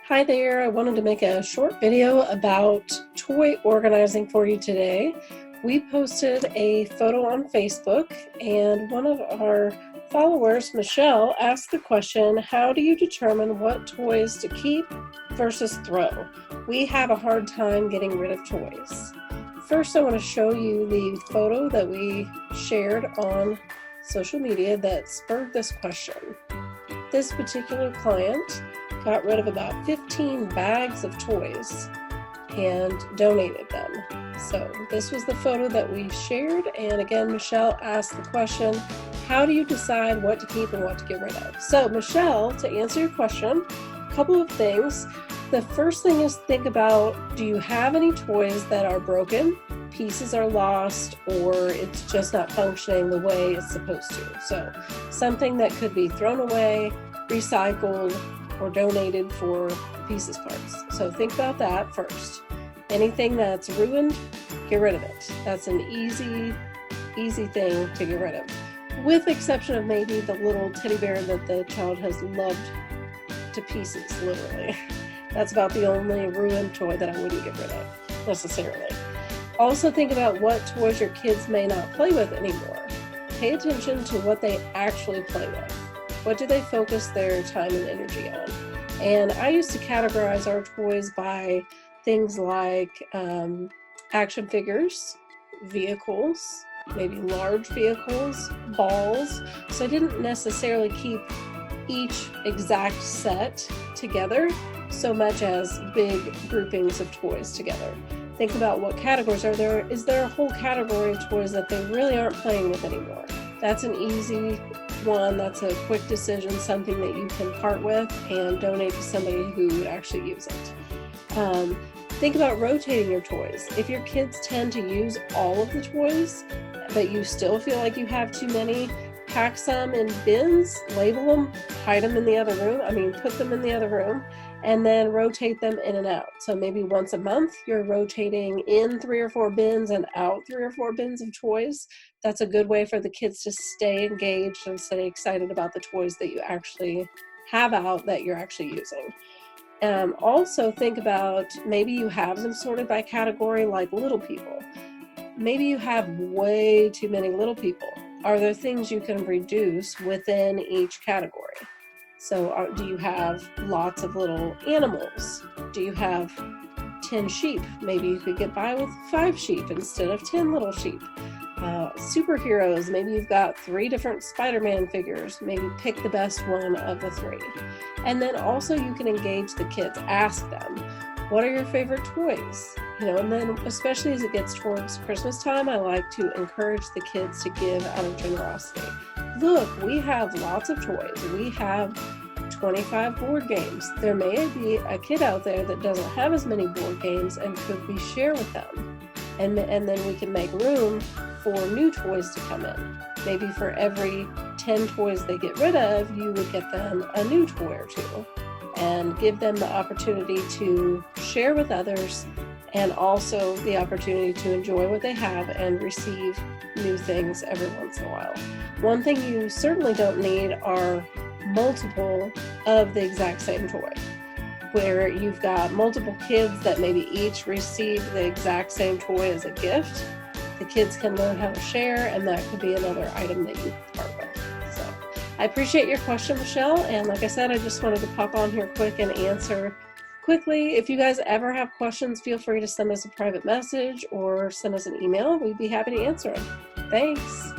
Hi there, I wanted to make a short video about toy organizing for you today. We posted a photo on Facebook and one of our followers, Michelle, asked the question, how do you determine what toys to keep versus throw? We have a hard time getting rid of toys. First, I want to show you the photo that we shared on social media that spurred this question. This particular client got rid of about 15 bags of toys and donated them. So this was the photo that we shared, and again, Michelle asked the question, how do you decide what to keep and what to get rid of? So Michelle, to answer your question, a couple of things. The first thing is think about, do you have any toys that are broken, pieces are lost, or it's just not functioning the way it's supposed to? So something that could be thrown away, recycled, or donated for pieces parts. So think about that first. Anything that's ruined, get rid of it. That's an easy thing to get rid of. With the exception of maybe the little teddy bear that the child has loved to pieces, literally. That's about the only ruined toy that I wouldn't get rid of, necessarily. Also think about what toys your kids may not play with anymore. Pay attention to what they actually play with. What do they focus their time and energy on? And I used to categorize our toys by things like action figures, vehicles, maybe large vehicles, balls. So I didn't necessarily keep each exact set together so much as big groupings of toys together. Think about what categories are there. Is there a whole category of toys that they really aren't playing with anymore? That's an easy one. That's a quick decision, something that you can part with and donate to somebody who would actually use it. Think about rotating your toys. If your kids tend to use all of the toys, but you still feel like you have too many, pack some in bins, label them, hide them in the other room. Put them in the other room, and then rotate them in and out. So maybe once a month, you're rotating in 3 or 4 bins and out 3 or 4 bins of toys. That's a good way for the kids to stay engaged and stay excited about the toys that you actually have out that you're actually using. Also think about, maybe you have them sorted by category like little people. Maybe you have way too many little people. Are there things you can reduce within each category? So do you have lots of little animals? Do you have 10 sheep? Maybe you could get by with 5 sheep instead of 10 little sheep. Superheroes, maybe you've got 3 different Spider-Man figures. Maybe pick the best one of the 3. And then also you can engage the kids. Ask them, what are your favorite toys? And then especially as it gets towards Christmas time, I like to encourage the kids to give out of generosity. Look, we have lots of toys. We have 25 board games. There may be a kid out there that doesn't have as many board games, and could we share with them? And then we can make room for new toys to come in. Maybe for every 10 toys they get rid of, you would get them a new toy or 2, and give them the opportunity to share with others, and also the opportunity to enjoy what they have and receive new things every once in a while. One thing you certainly don't need are multiple of the exact same toy, where you've got multiple kids that maybe each receive the exact same toy as a gift. The kids can learn how to share, and that could be another item that you part with. So I appreciate your question, Michelle, and like I said, I just wanted to pop on here quick and answer quickly. If you guys ever have questions, feel free to send us a private message or send us an email. We'd be happy to answer them. Thanks.